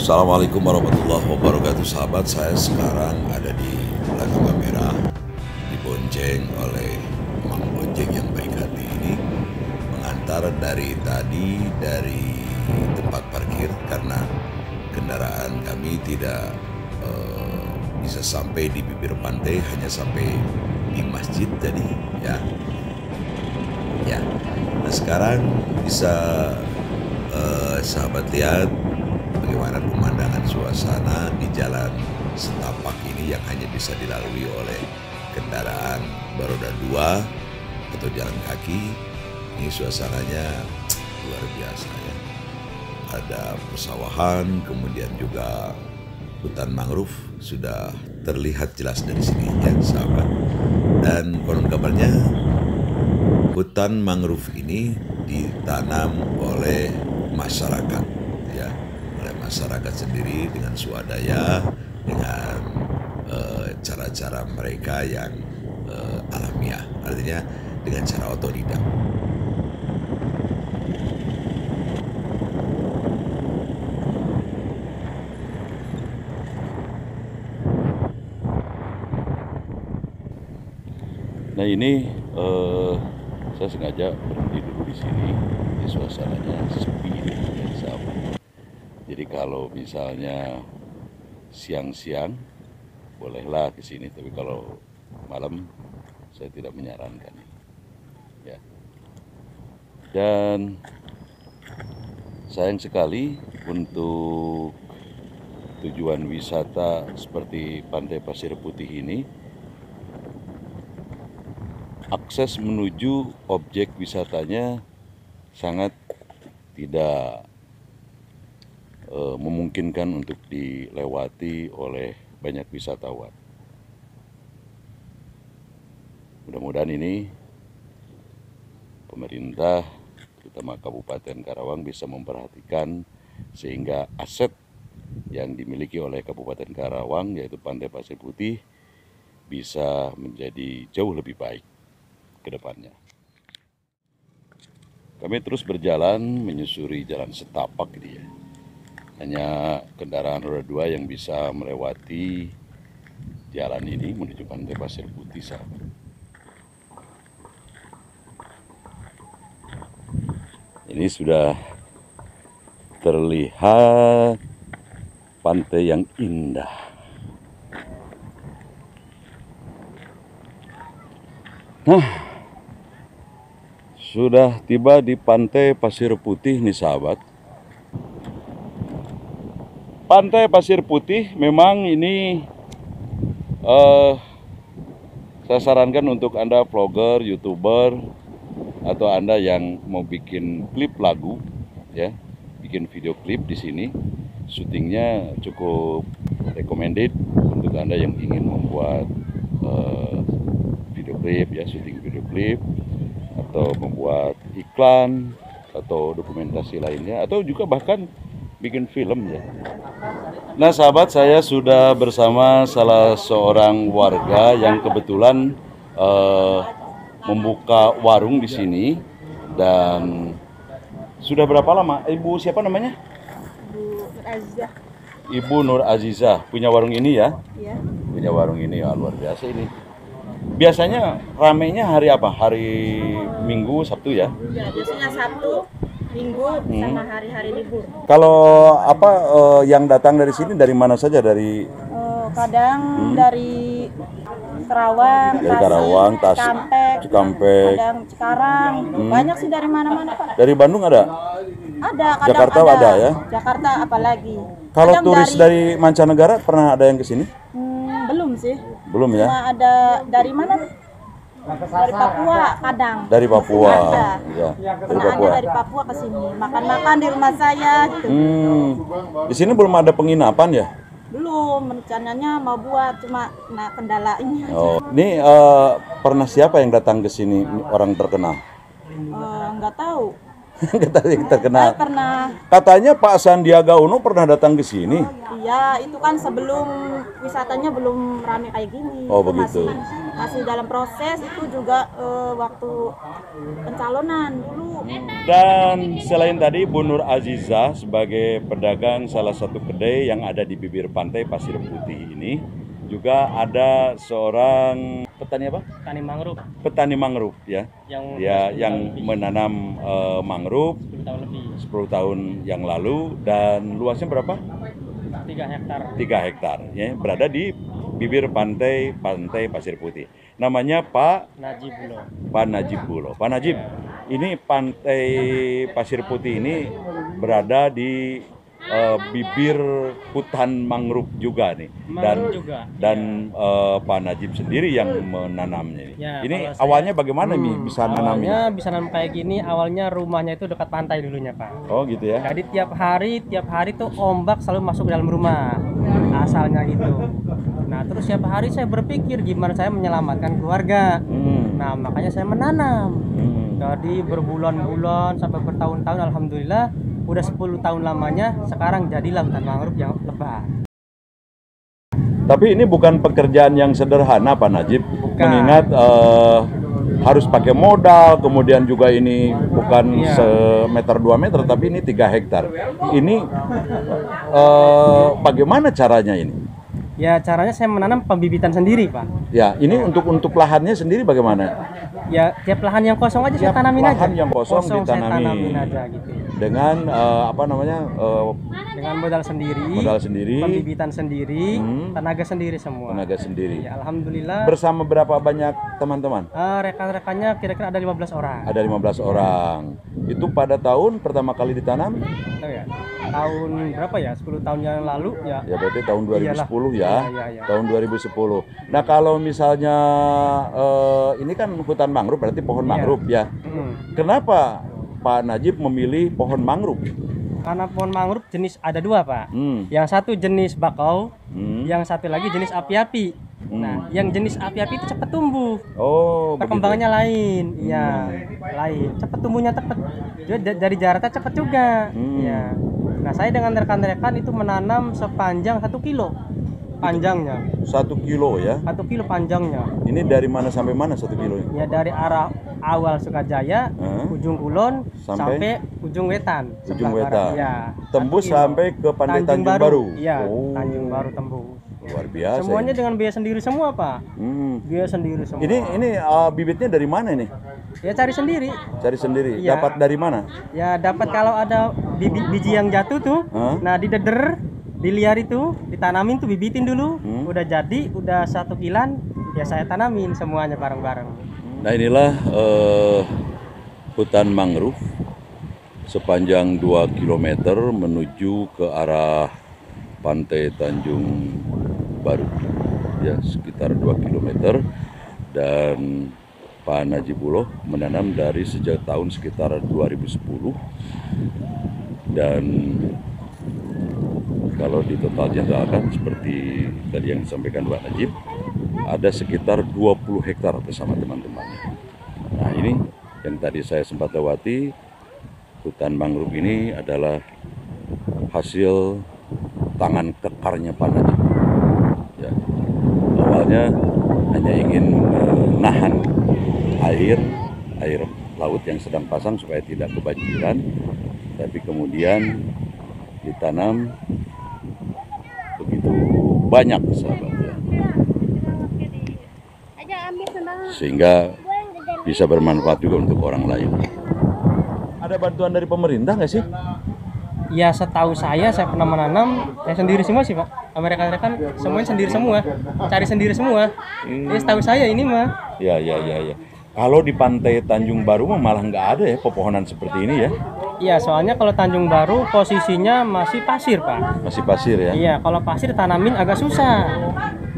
Assalamualaikum warahmatullahi wabarakatuh. Sahabat, saya sekarang ada di belakang kamera, dibonceng oleh Mang Bonceng yang baik hati ini, mengantar dari tadi dari tempat parkir karena kendaraan kami tidak bisa sampai di bibir pantai, hanya sampai di masjid tadi ya. Nah sekarang bisa sahabat lihat bagaimana pemandangan suasana di jalan setapak ini yang hanya bisa dilalui oleh kendaraan beroda 2 atau jalan kaki. Ini suasananya luar biasa ya. Ada persawahan, kemudian juga hutan mangrove sudah terlihat jelas dari sini ya sahabat. Dan konon kabarnya hutan mangrove ini ditanam oleh masyarakat ya, oleh masyarakat sendiri dengan swadaya, dengan cara-cara mereka yang alamiah, artinya dengan cara otodidak. Nah ini saya sengaja berhenti dulu di sini, di suasananya sepi ini ya sahabat. Jadi kalau misalnya siang-siang bolehlah ke sini, tapi kalau malam saya tidak menyarankan ini. Ya. Dan sayang sekali untuk tujuan wisata seperti Pantai Pasir Putih ini, akses menuju objek wisatanya sangat tidak memungkinkan untuk dilewati oleh banyak wisatawan. Mudah-mudahan ini pemerintah, terutama Kabupaten Karawang, bisa memperhatikan sehingga aset yang dimiliki oleh Kabupaten Karawang, yaitu Pantai Pasir Putih, bisa menjadi jauh lebih baik ke depannya. Kami terus berjalan menyusuri jalan setapak ini ya. Hanya kendaraan roda 2 yang bisa melewati jalan ini menuju Pantai Pasir Putih sahabat. Ini sudah terlihat pantai yang indah. Nah, sudah tiba di Pantai Pasir Putih nih sahabat. Pantai Pasir Putih memang ini saya sarankan untuk Anda vlogger, YouTuber, atau Anda yang mau bikin klip lagu ya, bikin video klip di sini. Syutingnya cukup recommended untuk Anda yang ingin membuat video klip ya, syuting video klip, atau membuat iklan atau dokumentasi lainnya, atau juga bahkan bikin film ya. Nah sahabat, saya sudah bersama salah seorang warga yang kebetulan membuka warung di sini. Dan sudah berapa lama? Ibu siapa namanya? Bu Azizah. Ibu Nur Azizah punya warung ini ya? Iya. Punya warung ini ya, luar biasa ini. Biasanya ramenya hari apa? Hari Minggu, Sabtu ya? Ya, biasanya Sabtu, Minggu, sama hari-hari libur. Kalau apa yang datang dari sini dari mana saja? Dari Kadang dari Karawang, Tasik, Cikampek, kadang Cikarang. Banyak sih dari mana-mana Pak. dari Bandung ada? Ada, kadang Jakarta ada ya? Jakarta apalagi. Kalau Kadang turis dari mancanegara pernah ada yang ke sini? Belum sih. Belum ya? Cuma ada dari mana? Dari Papua kadang. Dari Papua. Ada. Ya, dari Pernah Papua. ada dari Papua ke sini. Makan-makan di rumah saya gitu. Di sini belum ada penginapan ya? Belum, rencananya mau buat, cuma kendala ini aja. Oh, ini pernah siapa yang datang ke sini, orang terkenal? Nggak tahu. Nggak tahu yang terkenal. Saya pernah, Katanya Pak Sandiaga Uno pernah datang ke sini. iya itu kan sebelum wisatanya belum ramai kayak gini. Oh, Itu begitu. masih masih dalam proses itu juga waktu pencalonan dulu. Dan selain tadi Bu Nur Aziza sebagai pedagang salah satu kedai yang ada di bibir pantai Pasir Putih ini, juga ada seorang petani apa? Petani mangrove. Petani mangrove ya. Yang menanam mangrove 10 tahun lebih. 10 tahun yang lalu, dan luasnya berapa? 3 hektar. 3 hektar ya, berada di bibir pantai Pasir Putih. Namanya Pak Najib Bulo. Pak Najib Bulo. Pak Najib, ini pantai Pasir Putih ini berada di bibir hutan mangrove juga nih, dan Pak Najib sendiri yang menanamnya ini. Ya, ini awalnya bagaimana nih bisa nanamnya? Awalnya bisa nanam kayak gini. Awalnya rumahnya itu dekat pantai dulunya, Pak. Oh gitu ya. Jadi tiap hari tuh ombak selalu masuk ke dalam rumah, asalnya gitu. Nah terus tiap hari saya berpikir gimana saya menyelamatkan keluarga. Nah makanya saya menanam. Jadi berbulan-bulan sampai bertahun-tahun, alhamdulillah udah 10 tahun lamanya, sekarang jadilah hutan mangrove yang lebat. Tapi ini bukan pekerjaan yang sederhana Pak Najib. Bukan. Mengingat harus pakai modal, kemudian juga ini bukan semeter 2 meter, tapi ini 3 hektar. Ini bagaimana caranya ini? Ya caranya saya menanam pembibitan sendiri, Pak. Ya, ini untuk lahannya sendiri bagaimana? Ya tiap lahan yang kosong aja saya tanamin aja. Lahan yang kosong ditanamin. Saya tanamin aja gitu. Dengan dengan modal sendiri, pembibitan sendiri, tenaga sendiri semua. Tenaga sendiri. Ya, alhamdulillah. Bersama berapa banyak teman-teman? Rekan-rekannya kira-kira ada 15 orang. Ada 15 orang. Itu pada tahun pertama kali ditanam? Oh ya. Tahun berapa ya? 10 tahun yang lalu ya. Ya berarti tahun 2010 ya. Iya. Tahun 2010. Nah, kalau misalnya ini kan hutan mangrove, berarti pohon mangrove ya. Kenapa Pak Najib memilih pohon mangrove? Karena pohon mangrove jenis ada 2, Pak. Yang satu jenis bakau, yang satu lagi jenis api-api. Nah, yang jenis api-api itu cepat tumbuh. Oh, perkembangannya lain. Iya, lain. Cepat tumbuhnya cepat. Dari jaraknya cepat juga. Iya. Nah, saya dengan rekan-rekan itu menanam sepanjang 1 kilo panjangnya. 1 kilo ya? 1 kilo panjangnya. Ini dari mana sampai mana 1 kilo? Ya dari arah awal Sukajaya, ujung Kulon sampai ujung Wetan. Ujung Wetan. Ya. Tembus sampai ke Pantai Tanjung Baru. Iya, Tanjung Baru tembus. Luar biasa. Semuanya dengan biaya sendiri semua, Pak. Biaya sendiri semua. Ini bibitnya dari mana ini? Ya cari sendiri. Cari sendiri. Ya. Dapat dari mana? Ya dapat kalau ada biji yang jatuh tuh. Nah dideder, diliar itu, ditanamin tuh, bibitin dulu. Udah jadi, udah 1 kilan, ya saya tanamin semuanya bareng-bareng. Nah inilah hutan mangrove sepanjang 2 km menuju ke arah Pantai Tanjung Baru, ya sekitar 2 km, dan Pak Najib Bulo menanam dari sejak tahun sekitar 2010, dan kalau di totalnya akan seperti tadi yang disampaikan Pak Najib, ada sekitar 20 hektar bersama teman-temannya. Nah ini yang tadi saya sempat lewati, hutan mangrove ini adalah hasil tangan kekarnya Pak Najib. Ya, awalnya hanya ingin menahan air laut yang sedang pasang supaya tidak kebanjiran, tapi kemudian ditanam begitu banyak sahabatnya, sehingga bisa bermanfaat juga untuk orang lain. Ada bantuan dari pemerintah nggak sih? Ya setahu saya pernah menanam saya sendiri semua sih, Pak. Mereka kan semuanya sendiri semua, cari sendiri semua. Ya setahu saya ini mah. Ya. Kalau di Pantai Tanjung Baru malah nggak ada ya pepohonan seperti ini ya? Iya, soalnya kalau Tanjung Baru posisinya masih pasir, Pak. Masih pasir ya? Iya, kalau pasir tanamin agak susah.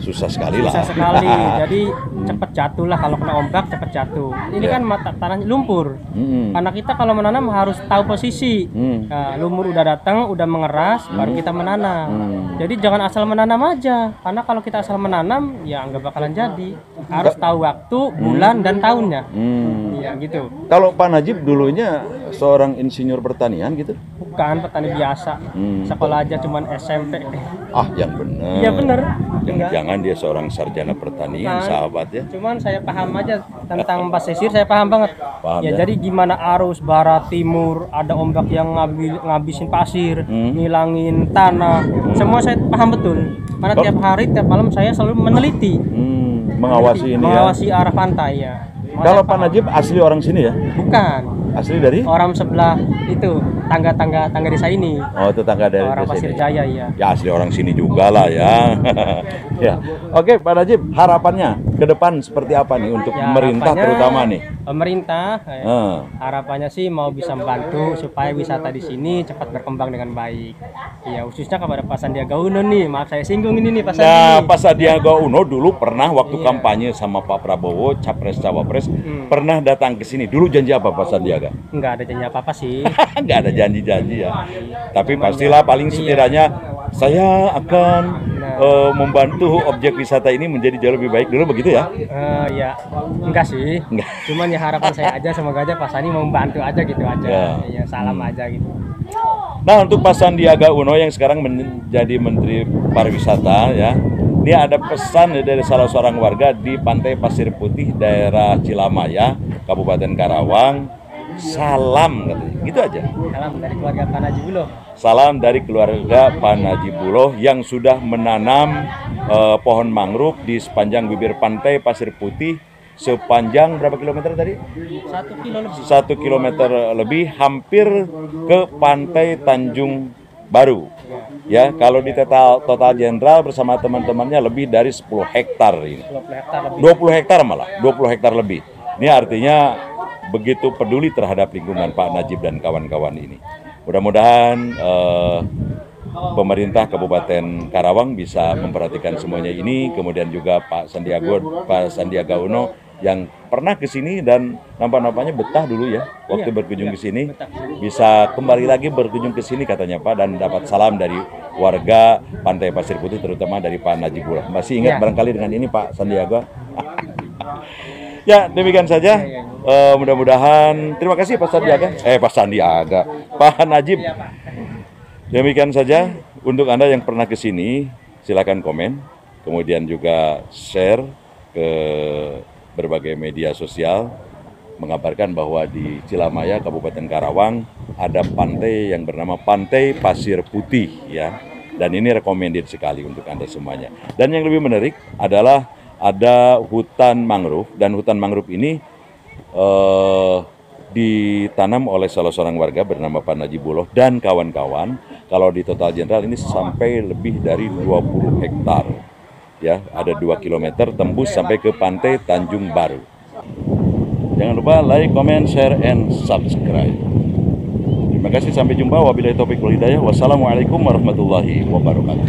Susah sekali lah. Susah sekali, jadi cepet jatuh lah kalau kena ombak, cepet jatuh. Ini kan tanahnya lumpur. Karena kita kalau menanam harus tahu posisi. Nah, lumpur udah datang, udah mengeras, baru kita menanam. Jadi jangan asal menanam aja, karena kalau kita asal menanam, ya nggak bakalan jadi. Harus tahu waktu, bulan, dan tahunnya. Ya gitu. Kalau Pak Najib dulunya seorang insinyur pertanian gitu? Bukan, petani biasa. Sekolah aja cuman SMP. Ah, yang benar. Iya bener. Jangan dia seorang sarjana pertanian, Bukan. sahabat ya. Cuman saya paham aja tentang pesisir, saya paham banget. Paham ya? Jadi gimana arus barat timur, ada ombak yang ngabisin pasir, ngilangin tanah. Semua saya paham betul. Karena tiap hari, tiap malam saya selalu meneliti. Mengawasi ini Mengawasi arah pantai ya. Kalau Pak Najib asli orang sini ya? Bukan. Asli dari? Orang sebelah itu, tangga desa ini. Oh, tetangga dari Orang desa Pasir ini. Jaya ya. Ya asli orang sini juga lah ya. Ya. Oke, Pak Najib, harapannya ke depan seperti apa nih untuk Ya, pemerintah harapannya terutama nih? Pemerintah Ah. harapannya sih mau bisa membantu supaya wisata di sini cepat berkembang dengan baik. Ya khususnya kepada Pak Sandiaga Uno nih. Maaf saya singgung ini nih Pak Nah, Sandi. Pak Sandiaga Uno dulu pernah waktu Iya. kampanye sama Pak Prabowo, Capres Cawapres, pernah datang ke sini. Dulu janji apa Pak Sandiaga? Enggak ada janji apa-apa sih. Nggak ada janji-janji ya. Tapi pastilah paling setidaknya saya akan membantu objek wisata ini menjadi jauh lebih baik dulu begitu ya. Ya enggak sih. Enggak. Cuman ya harapan saya aja semoga aja Pak Sandi mau membantu aja gitu aja. Ya. Ya salam aja gitu. Nah, untuk Pak Sandiaga Uno yang sekarang menjadi Menteri Pariwisata ya. Ini ada pesan dari salah seorang warga di Pantai Pasir Putih, daerah Cilamaya, Kabupaten Karawang. Salam katanya. Gitu aja. Salam dari keluarga Pak Najibuloh. Salam dari keluarga Pak Najibuloh yang sudah menanam pohon mangrove di sepanjang bibir pantai Pasir Putih sepanjang berapa kilometer tadi? 1 kilo lebih. 1 kilometer lebih, hampir ke pantai Tanjung Baru. Ya, kalau di total general bersama teman-temannya lebih dari 10 hektar ini. 20 hektar lebih. 20 hektar malah, 20 hektar lebih. Ini artinya begitu peduli terhadap lingkungan Pak Najib dan kawan-kawan ini. Mudah-mudahan pemerintah Kabupaten Karawang bisa memperhatikan semuanya ini, kemudian juga Pak Sandiaga Uno yang pernah ke sini dan nampak-nampaknya betah dulu ya waktu berkunjung ke sini, bisa kembali lagi berkunjung ke sini katanya Pak, dan dapat salam dari warga Pantai Pasir Putih terutama dari Pak Najibullah. Masih ingat barangkali dengan ini Pak Sandiaga? Ya, demikian saja. Mudah-mudahan terima kasih Pak Sandiaga. Pak Najib. Demikian saja untuk Anda yang pernah ke sini, silakan komen, kemudian juga share ke berbagai media sosial mengabarkan bahwa di Cilamaya, Kabupaten Karawang ada pantai yang bernama Pantai Pasir Putih ya. Dan ini recommended sekali untuk Anda semuanya. Dan yang lebih menarik adalah ada hutan mangrove, dan hutan mangrove ini ditanam oleh salah seorang warga bernama Pak Najibuloh dan kawan-kawan. Kalau di total general ini sampai lebih dari 20 hektar. Ya, ada 2 kilometer tembus sampai ke pantai Tanjung Baru. Jangan lupa like, comment, share, and subscribe. Terima kasih, sampai jumpa. Wabillahi taufiq wal hidayah. Wassalamualaikum warahmatullahi wabarakatuh.